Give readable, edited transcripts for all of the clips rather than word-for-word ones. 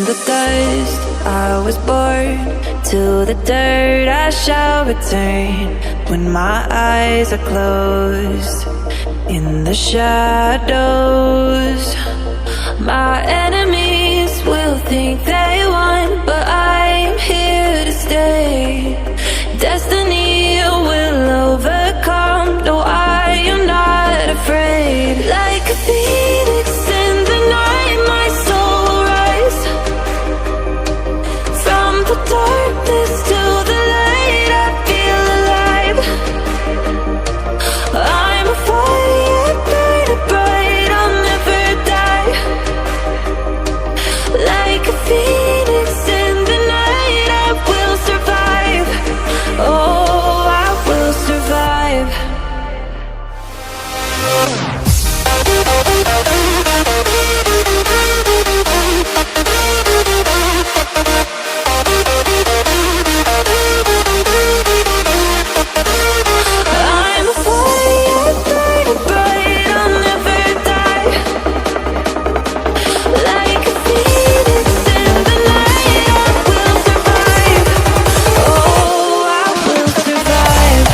the dust I was born, to the dirt I shall return. When my eyes are closed in the shadows, my enemies will think they won, but I'm here to stay. Destiny will overcome. No, I am not afraid. Like a phoenix in the night, my soul will rise. From the darkness to the light, I feel alive. I'm a fire burning bright, I'll never die. Like a phoenix in the night, I will survive. Oh, I will survive. I'm a fire burning bright, I'll never die. Like a phoenix in the night, I will survive. Oh, I will survive.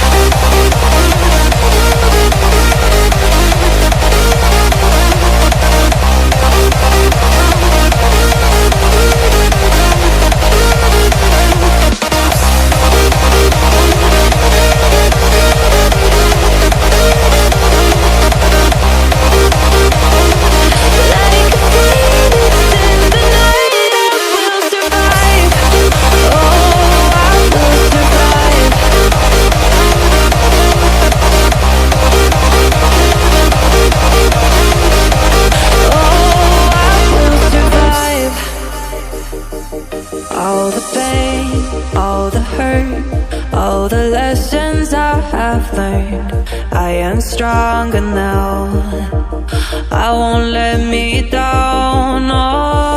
Like a phoenix in the night, I will survive. Oh, I will survive. Oh, I will survive. All the pain, all the hurt, all the lessons I have learned, I am stronger now. I won't let me down. Oh,